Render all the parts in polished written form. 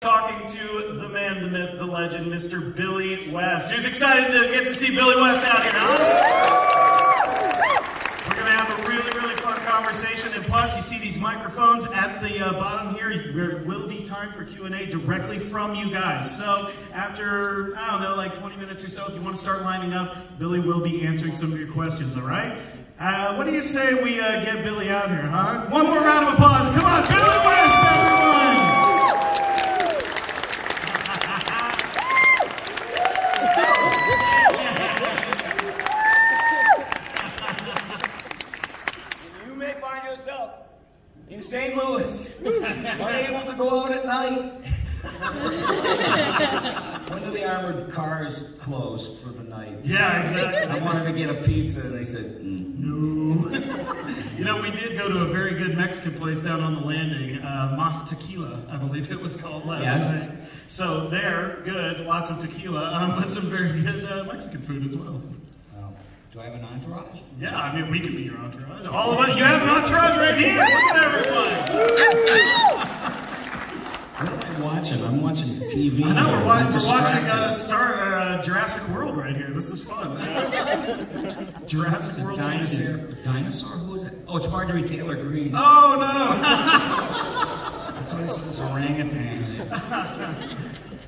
Talking to the man, the myth, the legend, Mr. Billy West. Who's excited to get to see Billy West out here, huh? We're going to have a really fun conversation. And plus, you see these microphones at the bottom here. There will be time for Q&A directly from you guys. So after, I don't know, like 20 minutes or so, if you want to start lining up, Billy will be answering some of your questions, all right? What do you say we get Billy out here, huh? One more round of applause. Come on, Billy West, everyone! In St. Louis, unable to go out at night. When do the armored cars close for the night? Yeah, exactly. I wanted to get a pizza, and they said, no. You know, we did go to a very good Mexican place down on the landing, Mas Tequila, I believe it was called last night. So there, good, lots of tequila, but some very good Mexican food as well. Do I have an entourage? Yeah, I mean, we can be your entourage. All of us, you have an entourage right here. Look at everyone. What am I watching? I'm watching TV. I know, we're watching Jurassic World right here. This is fun. Jurassic World. Dinosaur? Who is it? Oh, it's Marjorie Taylor Greene. Oh, no. I thought I saw this orangutan.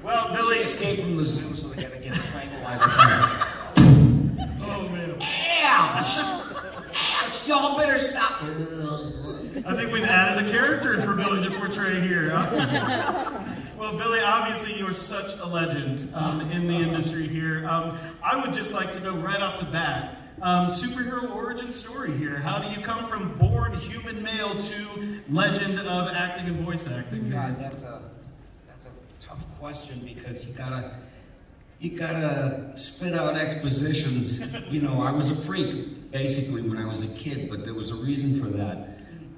Well, Billy escaped from the zoo, so they got to get a tranquilizer. Oh, man. Ouch! Ouch! Y'all better stop. I think we've added a character for Billy to portray here. Huh? Well, Billy, obviously you are such a legend in the industry here. I would just like to know right off the bat, superhero origin story here. How do you come from born human male to legend of acting and voice acting? God, that's a tough question because you gotta spit out expositions. You know, I was a freak, basically, when I was a kid, but there was a reason for that.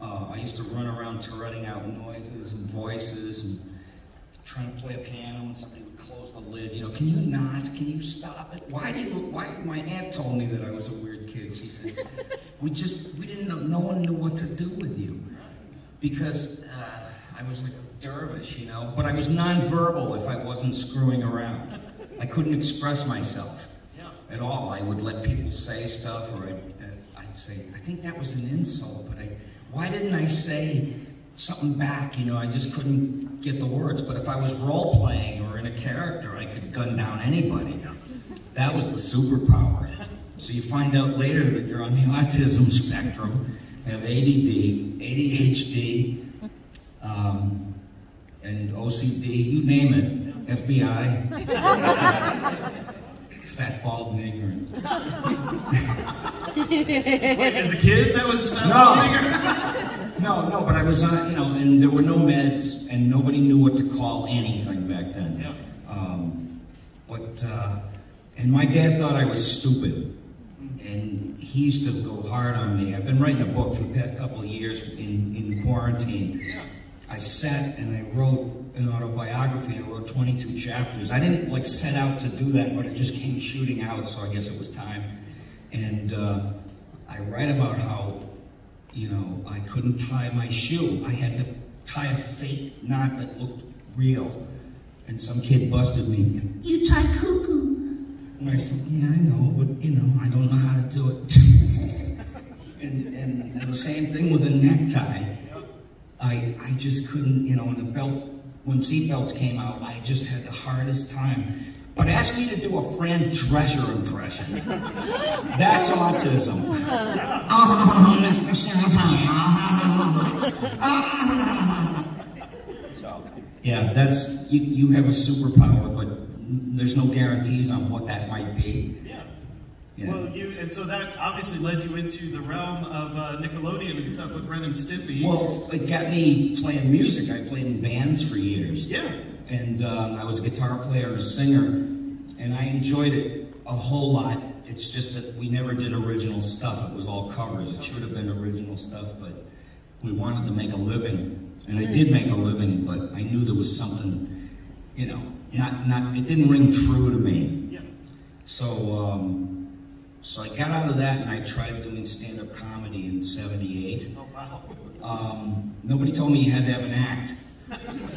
I used to run around turreting out noises and voices and trying to play a piano and somebody would close the lid. You know, can you not? Can you stop it? Why my aunt told me that I was a weird kid. She said, we didn't know, no one knew what to do with you. Because I was like a dervish, you know, but I was nonverbal if I wasn't screwing around. I couldn't express myself at all. I would let people say stuff, or I'd say, I think that was an insult, but why didn't I say something back? You know, I just couldn't get the words. But if I was role-playing or in a character, I could gun down anybody. That was the superpower. So you find out later that you're on the autism spectrum, have ADD, ADHD, and OCD, you name it. FBI, fat, bald, and ignorant. Wait, as a kid, that was fat, bald, and ignorant? No, but I was on, you know, and there were no meds, and nobody knew what to call anything back then. Yeah. And my dad thought I was stupid, and he used to go hard on me. I've been writing a book for the past couple of years in quarantine. Yeah. I sat and I wrote an autobiography. I wrote 22 chapters. I didn't like set out to do that, but it just came shooting out, so I guess it was time. And I write about how, you know, I couldn't tie my shoe. I had to tie a fake knot that looked real. And some kid busted me. You tie cuckoo. And I said, yeah, I know, but, you know, I don't know how to do it. and the same thing with a necktie. I just couldn't, you know, and the belt, when seatbelts came out, I just had the hardest time. But ask me to do a Fran Drescher impression. That's autism. So, yeah, that's, you have a superpower, but there's no guarantees on what that might be. Yeah. Well, and so that obviously led you into the realm of Nickelodeon and stuff with Ren and Stimpy. Well, it got me playing music. I played in bands for years. Yeah. And I was a guitar player and a singer, and I enjoyed it a whole lot. It's just that we never did original stuff. It was all covers. It should have been original stuff, but we wanted to make a living. And I did make a living, but I knew there was something, you know, it didn't ring true to me. Yeah. So I got out of that and I tried doing stand-up comedy in '78. Oh, wow. Nobody told me you had to have an act.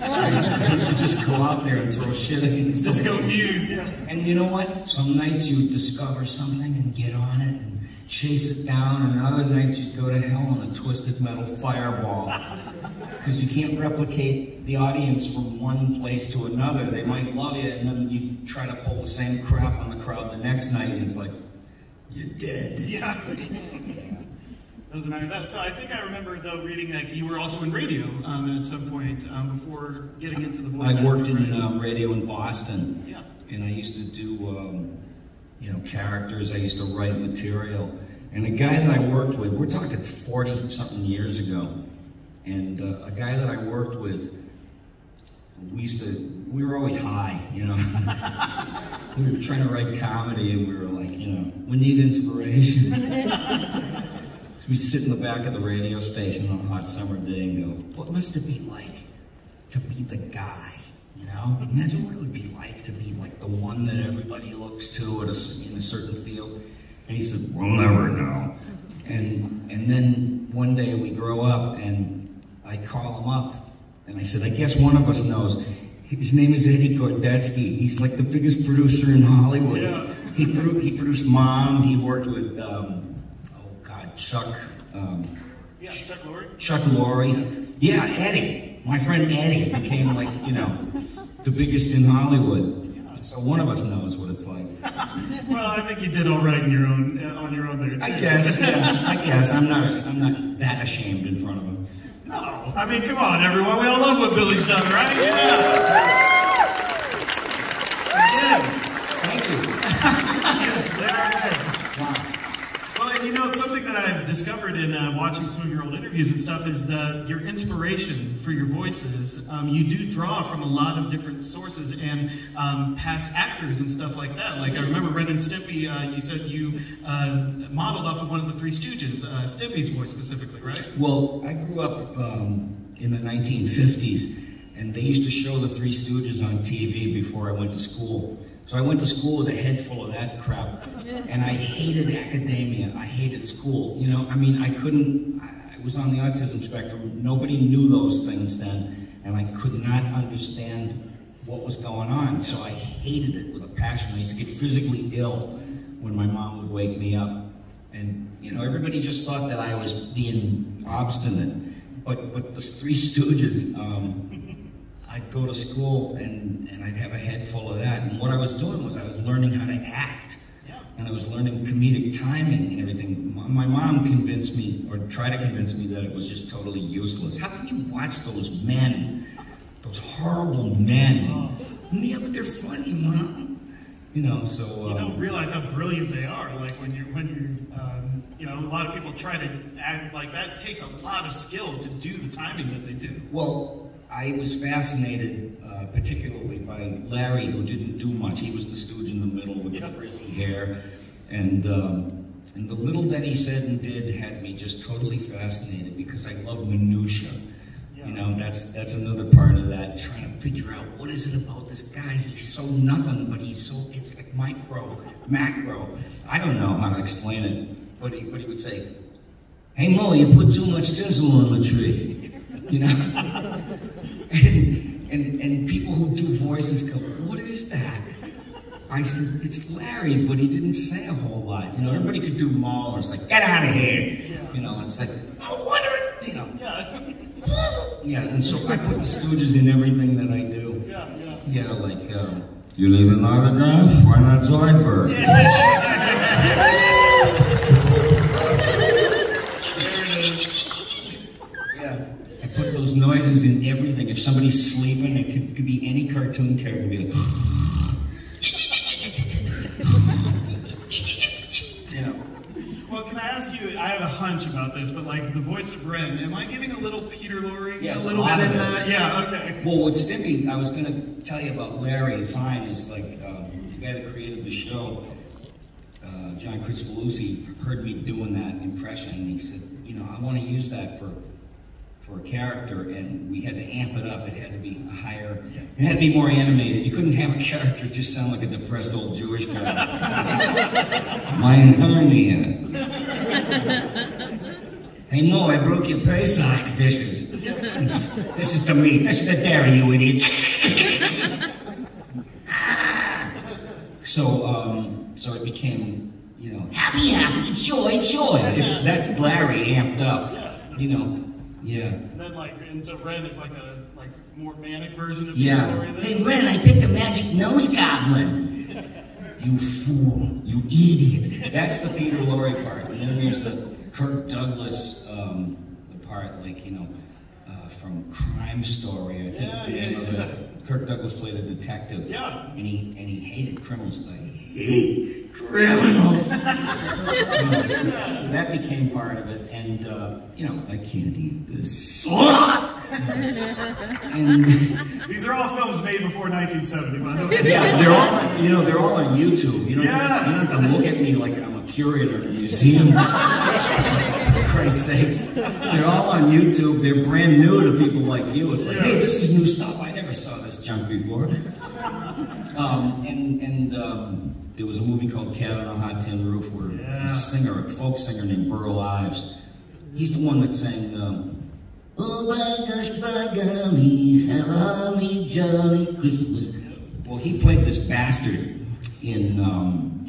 I used to just go out there and throw shit at these Disco Muse, yeah. And you know what? Some nights you would discover something and get on it and chase it down, and other nights you'd go to hell on a twisted metal fireball. Because you can't replicate the audience from one place to another. They might love you, and then you try to pull the same crap on the crowd the next night, and it's like, you're dead. Yeah. Doesn't matter that. So I think I remember, though, reading that you were also in radio at some point before getting into the voice. I worked in radio in Boston. Yeah. And I used to do, you know, characters. I used to write material. And the guy that I worked with, we're talking 40-something years ago, and a guy that I worked with, we were always high, you know. We were trying to write comedy, and we were like, you know, we need inspiration. So we'd sit in the back of the radio station on a hot summer day and go, what must it be like to be the guy? You know, imagine what it would be like to be like the one that everybody looks to in a certain field. And he said, we'll never know. And then one day we grow up, and I call him up, and I said, I guess one of us knows. His name is Eddie Gordetsky. He's like the biggest producer in Hollywood. Yeah. He produced Mom. He worked with, Chuck. Chuck Lorre. Chuck Lorre. Yeah, Eddie. My friend Eddie became like, you know, the biggest in Hollywood. So one of us knows what it's like. Well, I think you did all right on your own there. Too. I guess, yeah. I guess I'm not that ashamed in front of him. No, I mean, come on, everyone. We all love what Billy's done, right? Yeah. Again. Thank you. Yes, there. Wow. Well, and you know, something that I've discovered in watching some of your old interviews and stuff is your inspiration for your voices. You do draw from a lot of different sources and past actors and stuff like that. Like I remember Ren and Stimpy, you said you modeled off of one of the Three Stooges, Stimpy's voice specifically, right? Well, I grew up in the 1950s, and they used to show the Three Stooges on TV before I went to school. So I went to school with a head full of that crap, and I hated academia. I hated school. You know, I mean, I was on the autism spectrum. Nobody knew those things then, and I could not understand what was going on. So I hated it with a passion. I used to get physically ill when my mom would wake me up. And, you know, everybody just thought that I was being obstinate. But the Three Stooges, I'd go to school and I'd have a head full of that. And what I was doing was I was learning how to act. Yeah. And I was learning comedic timing and everything. My mom convinced me, or tried to convince me, that it was just totally useless. How can you watch those men, those horrible men? Oh. Yeah, but they're funny, Mom. You know, so... you don't realize how brilliant they are. Like when you're you know, a lot of people try to act like that. It takes a lot of skill to do the timing that they do. Well, I was fascinated particularly by Larry, who didn't do much. He was the stooge in the middle with the frizzy hair. And the little that he said and did had me just totally fascinated because I love minutia. You know, that's another part of that, trying to figure out what is it about this guy. He's so nothing, but he's so, it's like micro, macro. I don't know how to explain it, but he would say, hey Mo, you put too much tinsel on the tree, you know? and people who do voices go, what is that? I said, it's Larry, but he didn't say a whole lot. You know, everybody could do Mo, or it's like, get out of here. You know, it's like, oh, what, you know. Yeah, and so I put the Stooges in everything that I do. Yeah, like, you need an autograph? Why not Zoidberg? Yeah, I put those noises in everything. If somebody's sleeping, it could be any cartoon character. It'd be like, you know. Well, can I ask you, I have a hunch about this, but like the voice of Ren, am I getting a little Peter Lorre? Yes, a little bit in that? Yeah, okay. Well, with Stimpy, I was going to tell you about Larry Fine, is like the guy that created the show, John Cristofalusi, heard me doing that impression, and he said, you know, I want to use that for a character, and we had to amp it up. It had to be higher, it had to be more animated. You couldn't have a character just sound like a depressed old Jewish guy. Mein hernia. Hey Mo, I broke your Pesach dishes. This is the meat. This is the dairy, you idiot. So it became, you know, happy, joy. That's Larry amped up, you know. Yeah. And then and so Ren is like a more manic version of yeah. Peter Lorre. Hey Ren, I picked a magic nose goblin. You fool, you idiot. That's the Peter Lorre part. And then there's the Kirk Douglas the part, like, you know, from Crime Story, I think. Yeah. Kirk Douglas played a detective. Yeah. And he hated criminals. I hate criminals. So that became part of it. And, you know, I can't eat this slop. And these are all films made before 1970, by the way. yeah, they're all on YouTube. You don't have to look at me like I'm a curator in a museum. For Christ's sakes. They're all on YouTube. They're brand new to people like you. It's like, hey, this is new stuff. I never saw this junk before. There was a movie called Cat on a Hot Tin Roof where a folk singer named Burl Ives. He's the one that sang, oh my gosh, by golly, have a holly jolly Christmas. Well, he played this bastard in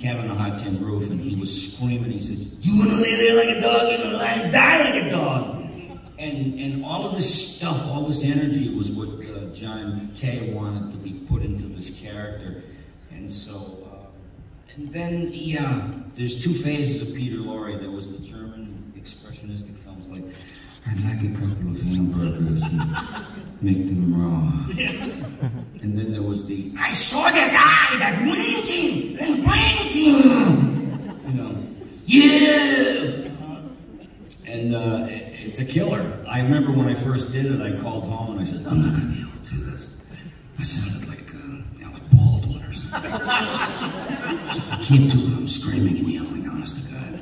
Cat on a Hot Tin Roof, and he was screaming. He says, "You want to lay there like a dog, you want to die like a dog." And all of this stuff, all this energy was what John Kay wanted to be put into this character. And so, and then, there's two phases of Peter Lorre. There was the German expressionistic films like, I'd like a couple of hamburgers and make them raw. And then there was the, I saw that eye, that blinking and blinking. You know, yeah. And it's a killer. I remember when I first did it, I called home and I said, I'm not going to be able to do this. I sounded like Baldwin or something. I can't do it. I'm screaming and yelling, honest to God.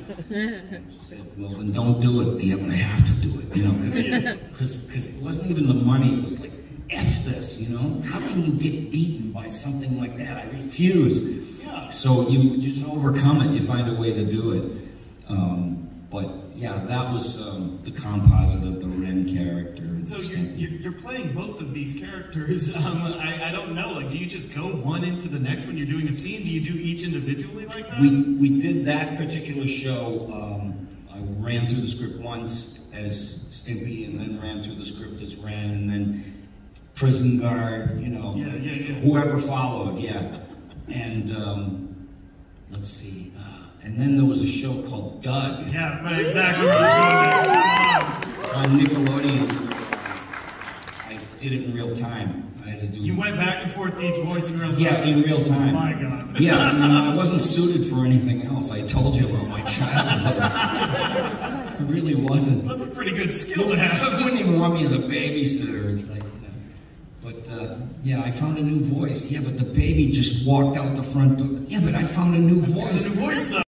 She said, well, then don't do it. Yeah, but I have to do it, you know, because it wasn't even the money. It was like, F this, you know? How can you get beaten by something like that? I refuse. Yeah. So you just overcome it. You find a way to do it. But yeah, that was the composite of the Ren character. So you're playing both of these characters. I don't know. Like, do you just go one into the next when you're doing a scene? Do you do each individually like that? We did that particular show. I ran through the script once as Stimpy, and then ran through the script as Ren, and then prison guard. You know, whoever followed. Yeah, and let's see. And then there was a show called Doug. Yeah, right, exactly. Right. On Nickelodeon. I did it in real time. I had to do. You went back and forth to each voice in real time? Yeah, in real time. Oh my God. Yeah, I wasn't suited for anything else. I told you about my childhood. It really wasn't. That's a pretty good skill to have. You wouldn't even want me as a babysitter. It's like, but yeah, I found a new voice. Yeah, but the baby just walked out the front door. Yeah, but I found a new voice. A new voice, though.